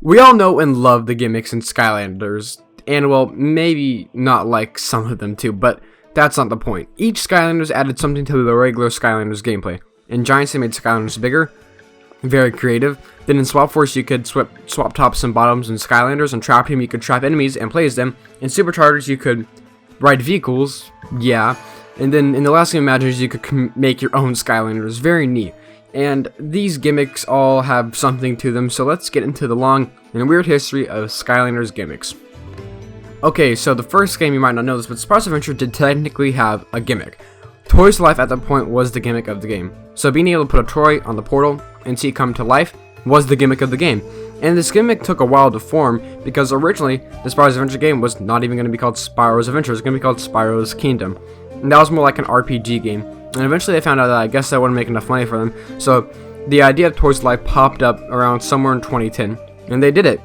We all know and love the gimmicks in Skylanders, and well, maybe not like some of them too, but that's not the point. Each Skylanders added something to the regular Skylanders gameplay. In Giants, they made Skylanders bigger, very creative. Then in Swap Force, you could swap tops and bottoms in Skylanders, and Trap Team, you could trap enemies and place them. In Superchargers, you could ride vehicles, yeah. And then in the last game, Imaginators, you could make your own Skylanders, very neat. And these gimmicks all have something to them, so let's get into the long and weird history of Skylanders Gimmicks. Okay, so the first game, you might not know this, but Sparks Adventure did technically have a gimmick. Toys to Life at that point was the gimmick of the game. So being able to put a toy on the portal and see it come to life was the gimmick of the game. And this gimmick took a while to form because originally the Spyro's Adventure game was not even going to be called Spyro's Adventure, it was going to be called Spyro's Kingdom. And that was more like an RPG game. And eventually they found out that I guess that wouldn't make enough money for them. So the idea of Toys to Life popped up around somewhere in 2010. And they did it.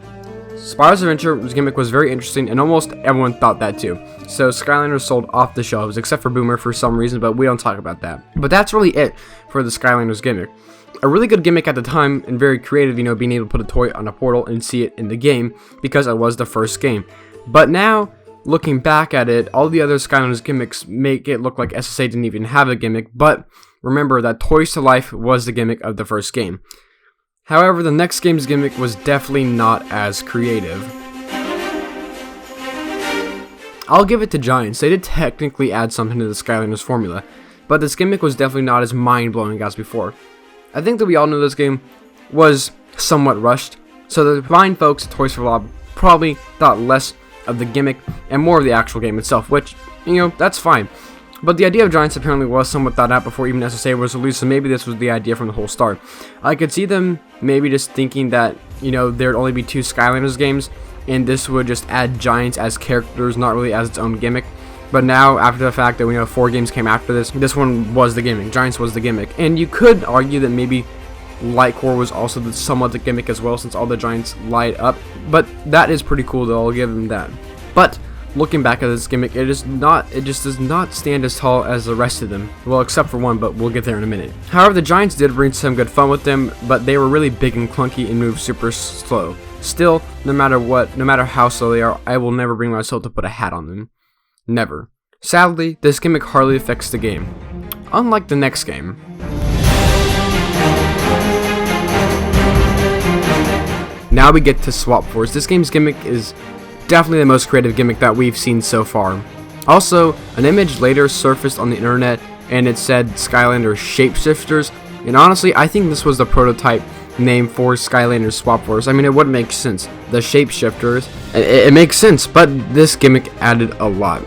Spyro's Adventure's gimmick was very interesting, and almost everyone thought that too. So Skylanders sold off the shelves, except for Boomer for some reason, but we don't talk about that. But that's really it for the Skylanders gimmick. A really good gimmick at the time, and very creative, being able to put a toy on a portal and see it in the game, because it was the first game. But now, looking back at it, all the other Skylanders gimmicks make it look like SSA didn't even have a gimmick, but remember that Toys to Life was the gimmick of the first game. However, the next game's gimmick was definitely not as creative. I'll give it to Giants, they did technically add something to the Skylanders formula, but this gimmick was definitely not as mind-blowing as before. I think that we all knew this game was somewhat rushed, so the fine folks at Toys for Lob probably thought less of the gimmick and more of the actual game itself, which, that's fine. But the idea of Giants apparently was somewhat thought out before even SSA was released, so maybe this was the idea from the whole start. I could see them maybe just thinking that, there'd only be 2 Skylanders games, and this would just add Giants as characters, not really as its own gimmick. But now, after the fact that we know 4 games came after this one was the gimmick. Giants was the gimmick. And you could argue that maybe Lightcore was also somewhat the gimmick as well, since all the Giants light up. But that is pretty cool, though, I'll give them that. But looking back at this gimmick, it just does not stand as tall as the rest of them. Well, except for one, but we'll get there in a minute. However, the Giants did bring some good fun with them, but they were really big and clunky and moved super slow. Still, no matter how slow they are, I will never bring myself to put a hat on them. Never. Sadly, this gimmick hardly affects the game. Unlike the next game. Now we get to Swap Force. This game's gimmick is definitely the most creative gimmick that we've seen so far. Also, an image later surfaced on the internet and it said Skylanders Shapeshifters, and honestly, I think this was the prototype name for Skylanders Swap Force. I mean, it would make sense. The Shapeshifters, it makes sense, but this gimmick added a lot.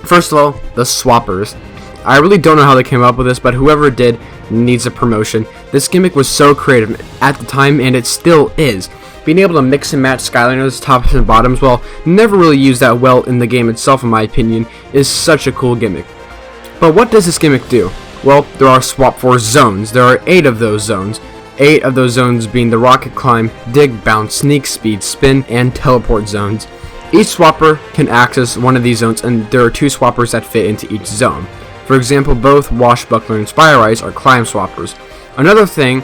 First of all, the Swappers. I really don't know how they came up with this, but whoever did needs a promotion. This gimmick was so creative at the time, and it still is. Being able to mix and match Skylanders tops and bottoms, well, never really used that well in the game itself in my opinion, is such a cool gimmick. But what does this gimmick do? Well, there are Swap Force zones. There are 8 of those zones. 8 of those zones being the Rocket Climb, Dig, Bounce, Sneak, Speed, Spin, and Teleport zones. Each swapper can access one of these zones, and there are 2 swappers that fit into each zone. For example, both Washbuckler and Spire-Eyes are climb swappers. Another thing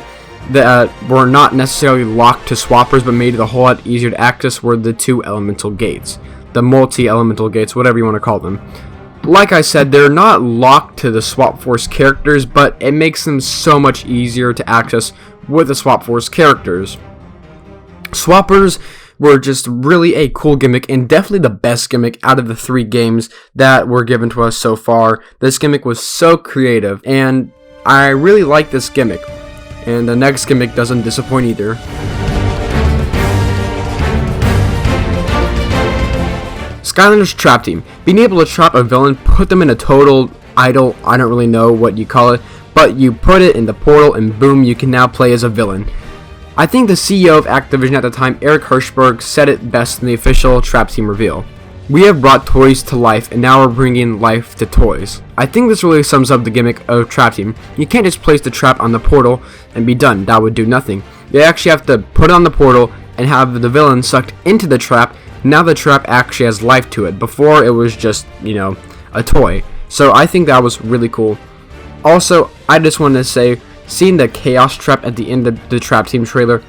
that were not necessarily locked to swappers but made it a whole lot easier to access were the 2 elemental gates. The multi-elemental gates, whatever you want to call them. Like I said, they're not locked to the Swap Force characters, but it makes them so much easier to access with the Swap Force characters. Swappers were just really a cool gimmick, and definitely the best gimmick out of the 3 games that were given to us so far. This gimmick was so creative, and I really like this gimmick. And the next gimmick doesn't disappoint either. Skylanders Trap Team. Being able to trap a villain, put them in a total idle, I don't really know what you call it, but you put it in the portal and boom, you can now play as a villain. I think the CEO of Activision at the time, Eric Hirschberg, said it best in the official Trap Team reveal. We have brought toys to life, and now we're bringing life to toys. I think this really sums up the gimmick of Trap Team. You can't just place the trap on the portal and be done. That would do nothing. You actually have to put it on the portal and have the villain sucked into the trap. Now the trap actually has life to it. Before, it was just, a toy. So I think that was really cool. Also, I just wanted to say, seeing the Chaos Trap at the end of the Trap Team trailer,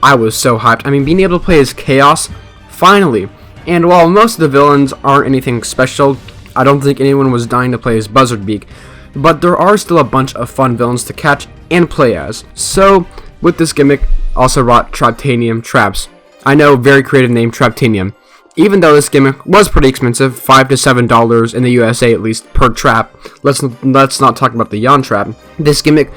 I was so hyped. I mean, being able to play as Chaos, finally. And while most of the villains aren't anything special, I don't think anyone was dying to play as Buzzardbeak, but there are still a bunch of fun villains to catch and play as. So, with this gimmick, also brought Traptanium traps. I know, very creative name, Traptanium. Even though this gimmick was pretty expensive, $5 to $7 in the USA at least per trap. Let's not talk about the yawn trap. This gimmick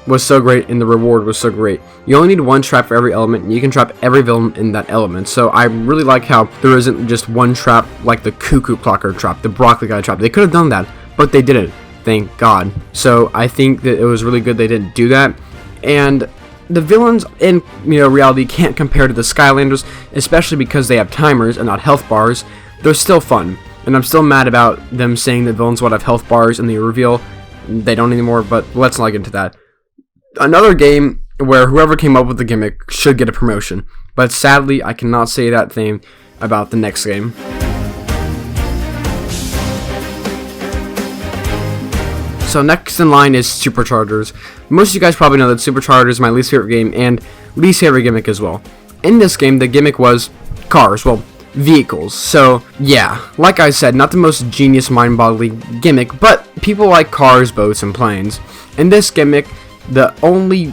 was so great and the reward was so great. You only need one trap for every element and you can trap every villain in that element. So I really like how there isn't just one trap like the Cuckoo Clocker trap, the Broccoli Guy trap. They could have done that, but they didn't. Thank God. So I think that it was really good they didn't do that. And the villains in reality can't compare to the Skylanders, especially because they have timers and not health bars. They're still fun, and I'm still mad about them saying that villains would have health bars in the reveal. They don't anymore, but let's not get into that. Another game where whoever came up with the gimmick should get a promotion, but sadly I cannot say that thing about the next game. So next in line is Superchargers. Most of you guys probably know that Superchargers is my least favorite game and least favorite gimmick as well. In this game, the gimmick was cars, well, vehicles. So yeah, like I said, not the most genius mind-boggling gimmick, but people like cars, boats, and planes. In this gimmick, the only,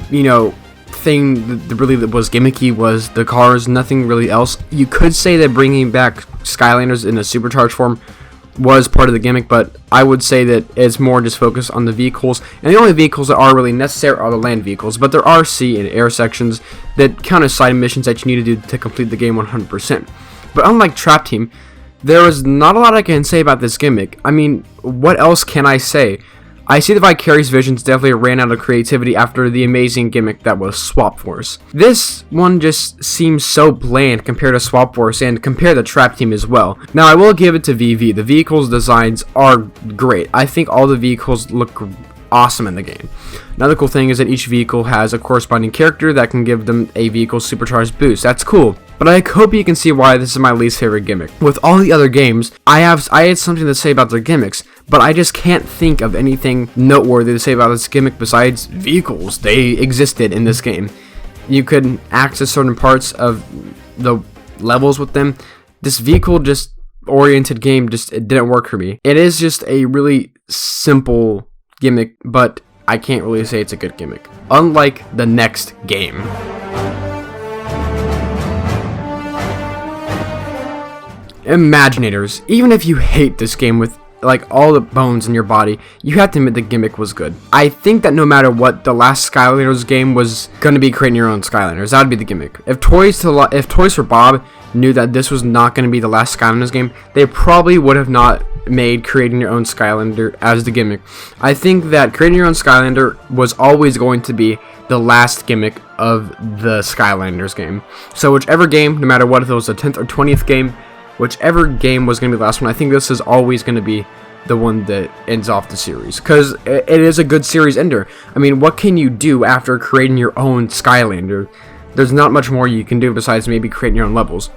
thing that really was gimmicky was the cars, nothing really else. You could say that bringing back Skylanders in a supercharged form was part of the gimmick, but I would say that it's more just focused on the vehicles, and the only vehicles that are really necessary are the land vehicles, but there are sea and air sections that count as side missions that you need to do to complete the game 100%. But unlike Trap Team, there is not a lot I can say about this gimmick. I mean, what else can I say? I see the Vicarious Visions definitely ran out of creativity after the amazing gimmick that was Swap Force. This one just seems so bland compared to Swap Force and compared to Trap Team as well. Now I will give it to VV. The vehicles designs are great. I think all the vehicles look awesome in the game. Another cool thing is that each vehicle has a corresponding character that can give them a vehicle supercharged boost. That's cool. But I hope you can see why this is my least favorite gimmick. With all the other games, I had something to say about their gimmicks, but I just can't think of anything noteworthy to say about this gimmick besides vehicles. They existed in this game. You could access certain parts of the levels with them. This vehicle just oriented game it didn't work for me. It is just a really simple gimmick, but I can't really say it's a good gimmick. Unlike the next game. Imaginators. Even if you hate this game with like all the bones in your body, you have to admit the gimmick was good. I think that no matter what, the last Skylanders game was gonna be creating your own Skylanders. That would be the gimmick. If Toys for Bob knew that this was not gonna be the last Skylanders game, they probably would have not made creating your own Skylander as the gimmick. I think that creating your own Skylander was always going to be the last gimmick of the Skylanders game. So whichever game, no matter what, if it was the 10th or 20th game, whichever game was going to be the last one, I think this is always going to be the one that ends off the series, because it is a good series ender. I mean, what can you do after creating your own Skylander? There's not much more you can do besides maybe creating your own levels.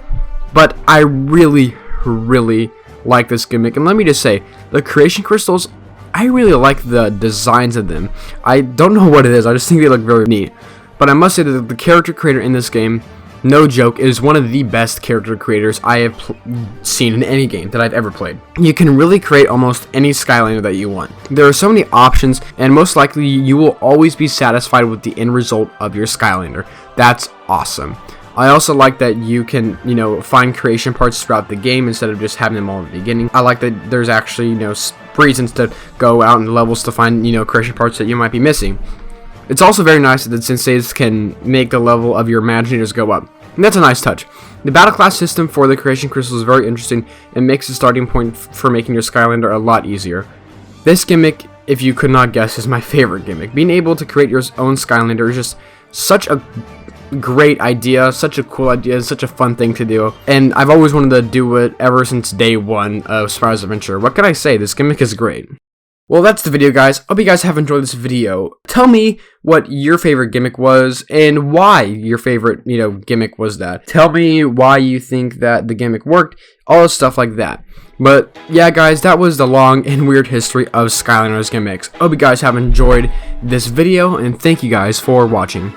But I really, really like this gimmick, and let me just say, the creation crystals, I really like the designs of them. I don't know what it is, I just think they look very neat. But I must say that the character creator in this game, no joke, is one of the best character creators I have seen in any game that I've ever played. You can really create almost any Skylander that you want. There are so many options, and most likely you will always be satisfied with the end result of your Skylander. That's awesome. I also like that you can, find creation parts throughout the game instead of just having them all at the beginning. I like that there's actually, reasons to go out in levels to find, creation parts that you might be missing. It's also very nice that the senseis can make the level of your Imaginators go up. And that's a nice touch. The battle class system for the creation crystals is very interesting and makes the starting point for making your Skylander a lot easier. This gimmick, if you could not guess, is my favorite gimmick. Being able to create your own Skylander is just such a great idea, such a cool idea, such a fun thing to do, and I've always wanted to do it ever since day one of Spyro's Adventure. What can I say? This gimmick is great. Well, that's the video, guys. Hope you guys have enjoyed this video. Tell me what your favorite gimmick was and why your favorite, gimmick was that. Tell me why you think that the gimmick worked, all the stuff like that. But yeah, guys, that was the long and weird history of Skylanders Gimmicks. Hope you guys have enjoyed this video, and thank you guys for watching.